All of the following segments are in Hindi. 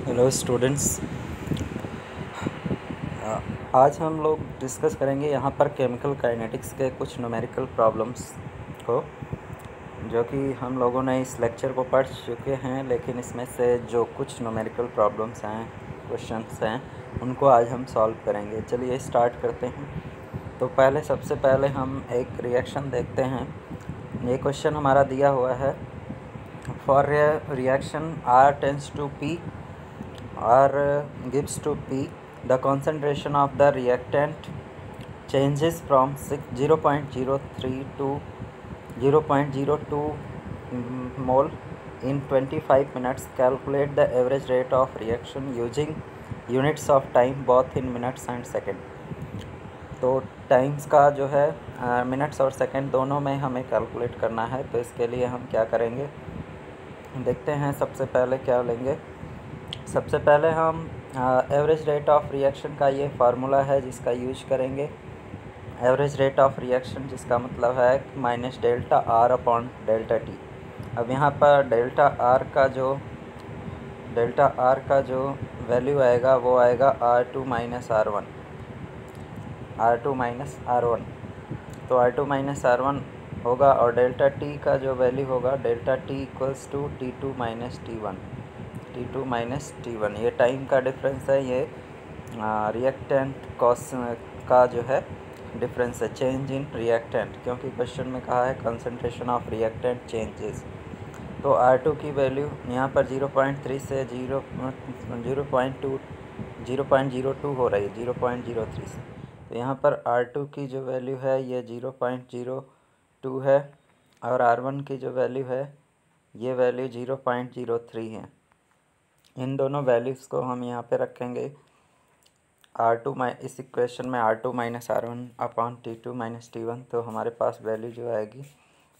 Hello students. आज हम लोग डिस्कस करेंगे यहाँ पर केमिकल काइनेटिक्स के कुछ न्यूमेरिकल प्रॉब्लम्स को, जो कि हम लोगों ने इस लेक्चर को पढ़ चुके हैं, लेकिन इसमें से जो कुछ न्यूमेरिकल प्रॉब्लम्स हैं, क्वेश्चंस हैं, उनको आज हम सॉल्व करेंगे। चलिए स्टार्ट करते हैं। तो सबसे पहले हम एक रिएक्शन देखते हैं। ये क्वेश्चन हमारा दिया हुआ है, for reaction R tends to P or gives to P, the concentration of the reactant changes from 0.03 to 0.02 mole in 25 minutes. Calculate the average rate of reaction using units of time both in minutes and second. तो टाइम्स का जो है मिनट्स और सेकंड दोनों में हमें कैलकुलेट करना है। तो इसके लिए हम क्या करेंगे, देखते हैं। सबसे पहले क्या लेंगे, सबसे पहले हम एवरेज रेट ऑफ रिएक्शन का ये फार्मूला है जिसका यूज करेंगे। एवरेज रेट ऑफ रिएक्शन जिसका मतलब है minus delta R upon delta T. अब यहाँ पर डेल्टा आर का जो वैल्यू आएगा वो आएगा R2 माइनस R1, तो R2 माइनस R1 होगा। और डेल्टा टी का जो वैल्यू होगा, delta T equals to T2 minus T1, ये टाइम का डिफरेंस है। ये रिएक्टेंट कॉस्ट का जो है डिफरेंस है, चेंज इन रिएक्टेंट, क्योंकि क्वेश्चन में कहा है कंसंट्रेशन ऑफ रिएक्टेंट चेंजेस। तो R2 की वैल्यू यहाँ पर 0.3 से 0.02 हो रही है, 0.03 से। तो यहाँ पर R2 की जो वैल्यू है ये 0.02 है, और R1 की जो वैल्यू है ये वैल्यू 0.03 है। इन दोनों वैल्यूज़ को हम यहाँ पे रखेंगे। इस इक्वेशन में R2 minus R1 upon T2 minus T1, तो हमारे पास वैल्यू जो आएगी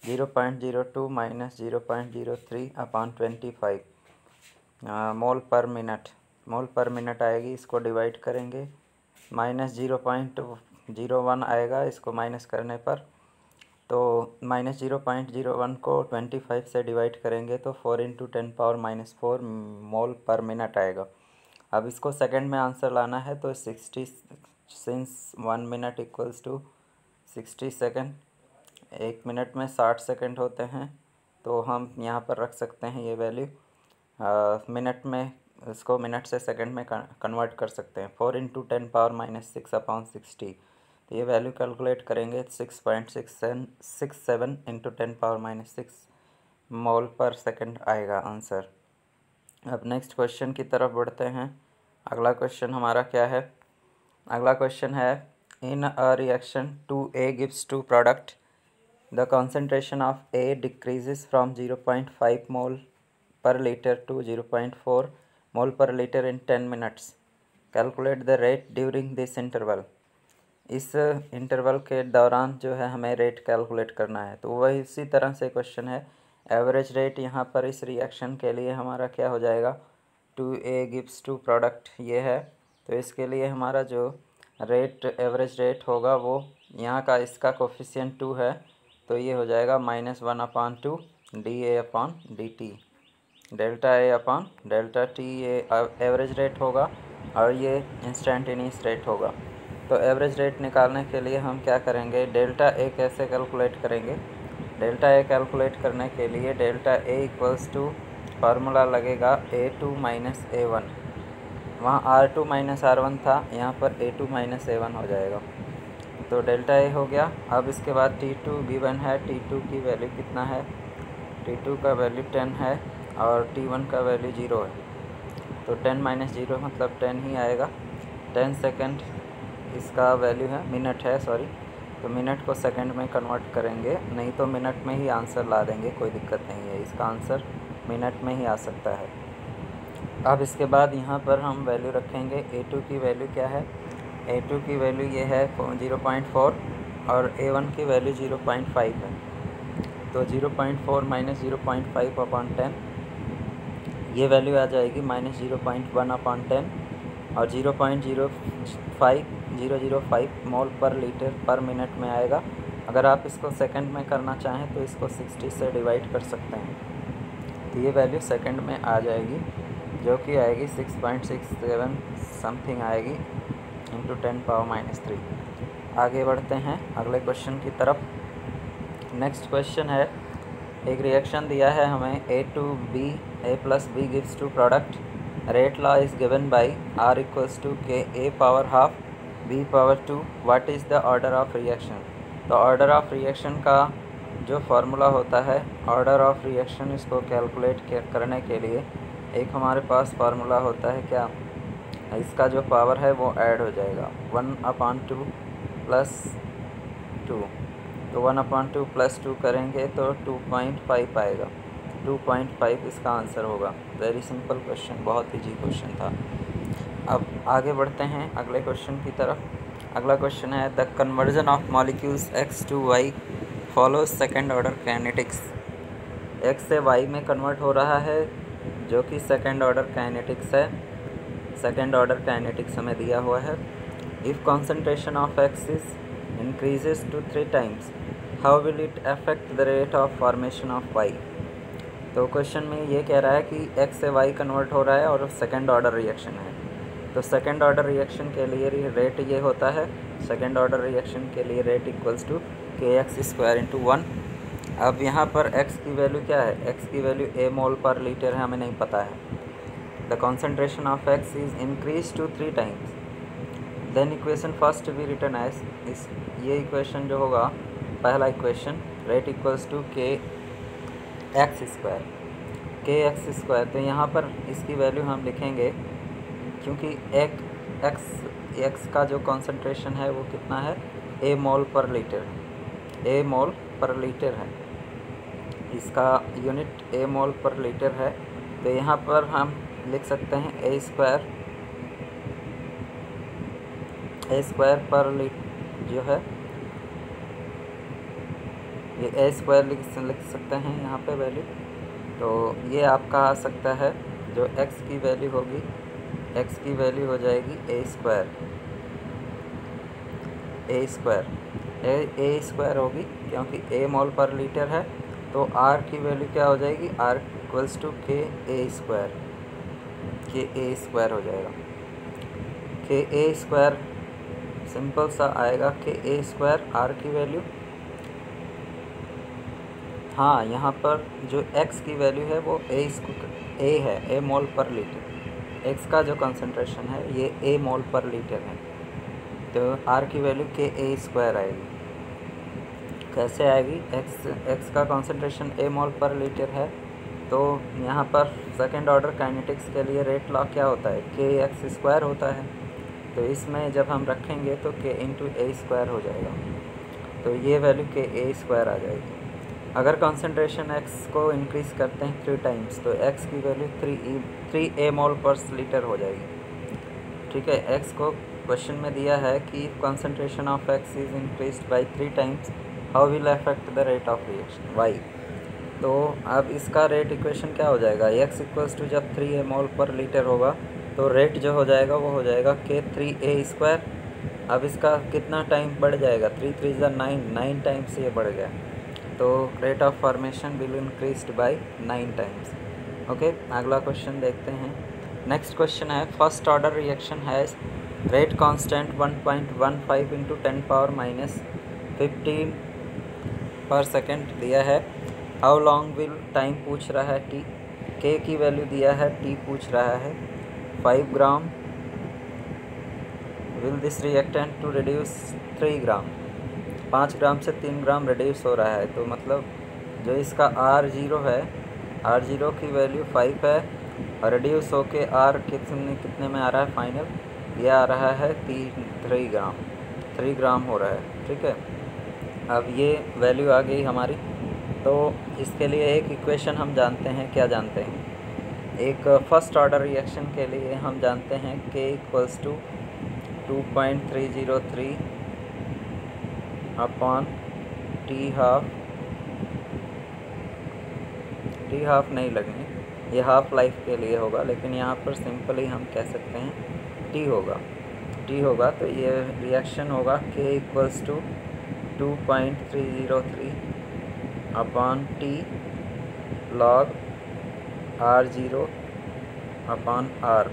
0.02 माइनस 0.03 अपॉन 25 मोल पर मिनट आएगी। इसको डिवाइड करेंगे, माइनस 0.01 आएगा इसको माइनस करने पर। तो माइनस 0.01 को 25 से डिवाइड करेंगे तो 4 × 10⁻⁻⁴ मोल पर मिनट आएगा। अब इसको सेकंड में आंसर लाना है, तो 60 since 1 minute equals to 60 second, 1 minute में 60 सेकंड होते हैं। तो हम यहाँ पर रख सकते हैं ये वैल्यू मिनट में, इसको मिनट से सेकंड में कन्वर्ट कर सकते हैं। 4 × 10⁻⁻6 अपॉन 60, तो ये वैल्यू कैलकुलेट करेंगे 6.67 × 10⁻⁻6 मोल पर सेकंड आएगा आंसर। अब नेक्स्ट क्वेश्चन की तरफ बढ़ते हैं। अगला क्वेश्चन हमारा क्या है, अगला क्वेश्चन है, in a reaction 2A gives 2 product, the concentration of A decreases from 0.5 mole per litre to 0.4 mole per litre in 10 minutes. Calculate the rate during this interval. इस इंटरवल के दौरान जो है हमें रेट कैलकुलेट करना है। तो वही इसी तरह से क्वेश्चन है। एवरेज रेट यहाँ पर इस रिएक्शन के लिए हमारा क्या हो जाएगा, 2A गिव्स 2 प्रोडक्ट ये है। तो इसके लिए हमारा जो एवरेज रेट होगा वो यहाँ का, इसका कोफिशिएंट 2 है, तो ये हो जाएगा -1/2 dA/dt, delta A upon delta T। ये एवरेज रेट होगा और ये इंस्टेंटेनियस रेट होगा। तो एवरेज रेट निकालने के लिए हम क्या करेंगे, डेल्टा A कैसे कैलकुलेट करेंगे। डेल्टा A कैलकुलेट करने के लिए delta A equals to formula लगेगा A2 माइनस A1। वहाँ R2 माइनस R1 था, यहाँ पर A2 माइनस A1 हो जाएगा। तो डेल्टा A हो गया। अब इसके बाद T2 गिवन है, T2 की वैल्यू कितना है, T2 का वैल्यू 10 है और T1 का वैल्यू 0 है। तो 10 माइनस 0 मतलब 10 ही आएगा। 10 सेकेंड इसका वैल्यू है, मिनट है सॉरी, तो मिनट को सेकंड में कन्वर्ट करेंगे, नहीं तो मिनट में ही आंसर ला देंगे, कोई दिक्कत नहीं है, इसका आंसर मिनट में ही आ सकता है। अब इसके बाद यहाँ पर हम वैल्यू रखेंगे। A2 की वैल्यू क्या है, A2 की वैल्यू ये है 0.4 और A1 की वैल्यू 0.5 है। तो 0.4 माइनस 0.5 अपॉन 10, ये वैल्यू आ जाएगी -0.1 अपॉन 10, और 0.05005 मोल पर लीटर पर मिनट में आएगा। अगर आप इसको सेकंड में करना चाहें तो इसको 60 से डिवाइड कर सकते हैं, तो ये वैल्यू सेकंड में आ जाएगी। जो कि आएगी 6.67 समथिंग आएगी इंटू 10⁻³ आगे बढ़ते हैं अगले क्वेश्चन की तरफ। नेक्स्ट क्वेश्चन है, एक रिएक्शन दिया है हमें A to B, A plus B gives to product, rate law is given by R equals to K A power half B power 2, what is the order of reaction। तो ऑर्डर ऑफ रिएक्शन का जो फार्मूला होता है, ऑर्डर ऑफ रिएक्शन, इसको कैलकुलेट करने के लिए एक हमारे पास फार्मूला होता है क्या, इसका जो पावर है वो ऐड हो जाएगा 1/2 प्लस 2, तो 1/2 प्लस 2 करेंगे तो 2.5 आएगा। 2.5 इसका आंसर होगा। वेरी सिंपल क्वेश्चन, बहुत इजी क्वेश्चन था। अब आगे बढ़ते हैं अगले क्वेश्चन की तरफ। अगला क्वेश्चन है, the conversion of molecules x to y follows second order kinetics. x से y में कन्वर्ट हो रहा है जो कि सेकेंड ऑर्डर काइनेटिक्स है। सेकेंड ऑर्डर काइनेटिक्स हमें दिया हुआ है। If concentration of x is increases to 3 times, how will it affect the rate of formation of y। तो क्वेश्चन में ये कह रहा है कि x से y कन्वर्ट हो रहा है और सेकेंड ऑर्डर रिएक्शन है। तो सेकेंड ऑर्डर रिएक्शन के लिए रेट ये होता है, सेकेंड ऑर्डर रिएक्शन के लिए रेट इक्वल्स टू kx² × 1। अब यहाँ पर x की वैल्यू क्या है, x की value a mole per litre है, हमें नहीं पता है। The concentration of x is increase to 3 times, then equation first be written as, इस ये इक्वेशन जो होगा पहला equation, rate equals to kx²। तो यहाँ पर इसकी वैल्यू हम लिखेंगे, क्योंकि x का जो कॉन्सेंट्रेशन है वो कितना है, a mole per litre, a mole per litre है, इसका unit a mole per litre है। तो यहाँ पर हम लिख सकते हैं a² पर लीटर जो है, ये a² लिख सकते हैं यहाँ पे वैल्यू। तो ये आपका आ सकता है, जो x की वैल्यू होगी, x की वैल्यू हो जाएगी a² होगी, क्योंकि a मोल पर लीटर है। तो r की वैल्यू क्या हो जाएगी, r इक्वल्स टू ka² हो जाएगा। ka² सिंपल सा आएगा, ka² r की वैल्यू, हाँ यहाँ पर जो x की वैल्यू है वो a है, a mole per litre. x का जो कंसंट्रेशन है ये a मोल पर लीटर है, तो r की वैल्यू ka² आएगी। कैसे आएगी, x का concentration a mole per litre है, तो यहाँ पर सेकेंड ऑर्डर काइनेटिक्स के लिए रेट लॉ क्या होता है, kx² होता है। तो इसमें जब हम रखेंगे तो k × a² हो जाएगा, तो ये वैल्यू ka² आ जाएगी। अगर कंसंट्रेशन x को इंक्रीज़ करते हैं 3 टाइम्स, तो x की वैल्यू 3a मोल पर लीटर हो जाएगी। ठीक है, x को क्वेश्चन में दिया है कि concentration of x is increased by 3 times, how will affect the rate of reaction y। तो अब इसका रेट इक्वेशन क्या हो जाएगा, x इक्वल्स टू जब 3a मोल पर लीटर होगा तो रेट जो हो जाएगा वो हो जाएगा k3a²। अब इसका कितना टाइम बढ़ जाएगा, 3 3 = 9 टाइम्स ये बढ़ गया, तो rate of formation will increased by 9 times. Okay, अगला क्वेश्चन देखते हैं। नेक्स्ट क्वेश्चन है, first order reaction has rate constant 1.15 × 10⁻15 पर सेकेंड दिया है। हाउ लॉन्ग विल टाइम पूछ रहा है, t, k की वैल्यू दिया है, t पूछ रहा है। 5 gram will this reactant to reduce 3 gram, 5 gram से 3 ग्राम रिड्यूस हो रहा है। तो मतलब जो इसका R0 है, R0 की वैल्यू 5 है और रिड्यूस होके R कितने में आ रहा है फाइनल, यह आ रहा है 3 ग्राम हो रहा है। ठीक है, अब ये वैल्यू आ गई हमारी। तो इसके लिए एक इक्वेशन हम जानते हैं, क्या जानते हैं, एक फर्स्ट ऑर्डर रिएक्शन के लिए हम जानते हैं k equals to 2.303 upon T half नहीं लगनी, ये हाफ लाइफ के लिए होगा, लेकिन यहाँ पर सिंपली हम कह सकते हैं टी होगा। तो ये रिएक्शन होगा k equals to 2.303 upon T log R0 upon R.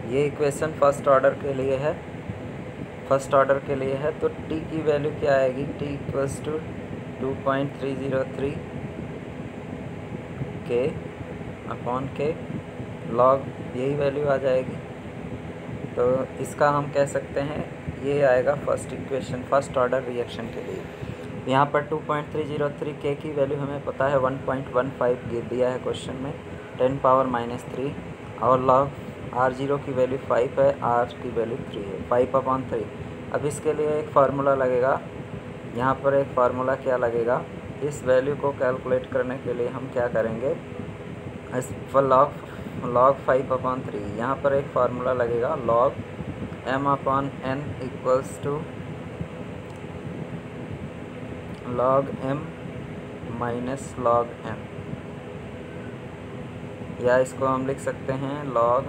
ये इक्वेशन फर्स्ट ऑर्डर के लिए है, तो t की वैल्यू क्या आएगी, t equals to 2.303 k upon के लॉग, यही वैल्यू आ जाएगी। तो इसका हम कह सकते हैं ये आएगा first equation first order reaction के लिए। यहाँ पर 2.303 k की वैल्यू हमें पता है 1.15 दिया है क्वेश्चन में, 10⁻³ और लॉग r0 की वैल्यू 5 है, r की वैल्यू 3 है, 5/3। अब इसके लिए एक फार्मूला लगेगा, यहाँ पर एक फार्मूला क्या लगेगा, इस वैल्यू को कैलकुलेट करने के लिए हम क्या करेंगे, इस लॉग 5/3, यहाँ पर एक फार्मूला लगेगा log m/n equals to log m minus log n, या इसको हम लिख सकते हैं log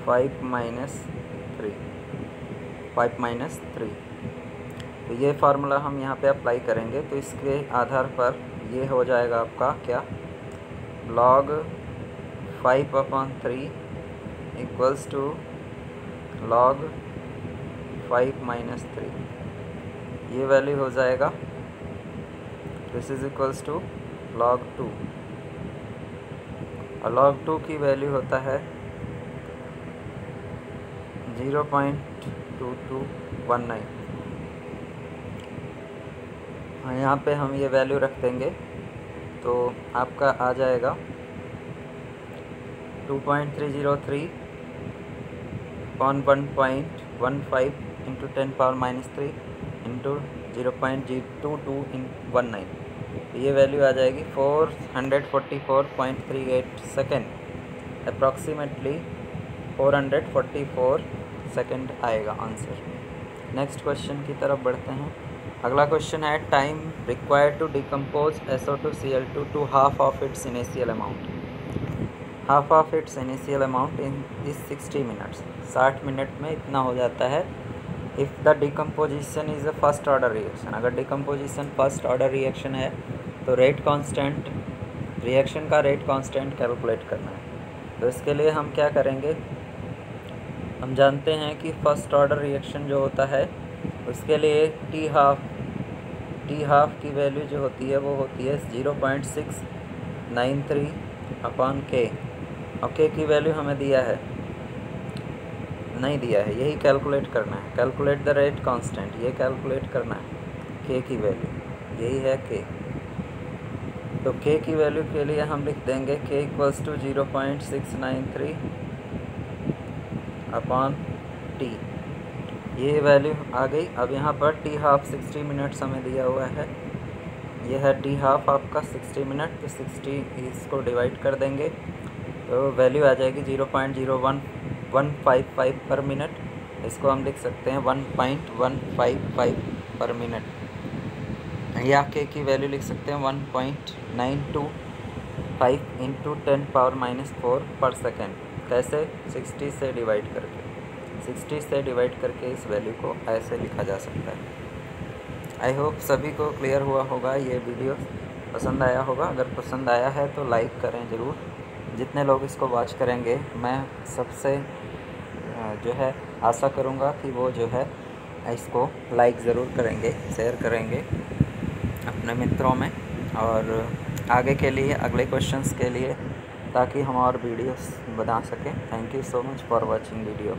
5-3। तो ये फार्मूला हम यहाँ पे अप्लाई करेंगे, तो इसके आधार पर ये हो जाएगा आपका क्या, log 5/3 इक्वल्स टू log 5-3, ये वैल्यू हो जाएगा, this is equals to log 2, और log 2 की वैल्यू होता है 0.2219। यहाँ पे हम ये वैल्यू रख देंगे तो आपका आ जाएगा 2.303 upon 1.15 इंटू 10⁻³ इंटू 0.2219, ये वैल्यू आ जाएगी 444.38 सेकेंड, अप्रॉक्सीमेटली 444 सेकेंड आएगा आंसर। नेक्स्ट क्वेश्चन की तरफ बढ़ते हैं। अगला क्वेश्चन है time required to decompose SO2Cl2 to half of its initial amount. Half of its initial amount in is 60 minutes, 60 minute में इतना हो जाता है। If the decomposition is a first order reaction, अगर डिकम्पोजिशन फर्स्ट ऑर्डर रिएक्शन है तो रेट कांस्टेंट, रिएक्शन का रेट कांस्टेंट कैलकुलेट करना है। तो इसके लिए हम क्या करेंगे, हम जानते हैं कि फर्स्ट ऑर्डर रिएक्शन जो होता है उसके लिए टी हाफ की वैल्यू जो होती है वो होती है 0.693 अपॉन के, और के की वैल्यू हमें दिया है, नहीं दिया है, यही कैलकुलेट करना है, कैलकुलेट द रेट कांस्टेंट, ये कैलकुलेट करना है के की वैल्यू, यही है के। तो के की वैल्यू के लिए हम लिख देंगे के इक्वल्स टू 0.693 अपॉन टी, ये वैल्यू आ गई। अब यहाँ पर टी हाफ 60 मिनट्स हमें दिया हुआ है, ये है टी हाफ आपका 60 मिनट, तो 60 इसको डिवाइड कर देंगे तो वैल्यू आ जाएगी 0.01155 पर मिनट, इसको हम लिख सकते हैं 1.155 पर मिनट, या के की वैल्यू लिख सकते हैं 1.925 इंटू 10⁻⁴ पर सेकेंड। कैसे, 60 से डिवाइड करके, 60 से डिवाइड करके इस वैल्यू को ऐसे लिखा जा सकता है। आई होप सभी को क्लियर हुआ होगा, ये वीडियो पसंद आया होगा। अगर पसंद आया है तो लाइक करें ज़रूर, जितने लोग इसको वॉच करेंगे मैं सबसे जो है आशा करूँगा कि वो जो है इसको लाइक ज़रूर करेंगे, शेयर करेंगे अपने मित्रों में, और आगे के लिए अगले क्वेश्चंस के लिए, ताकि हम और वीडियोस बना सकें। Thank you so much for watching video.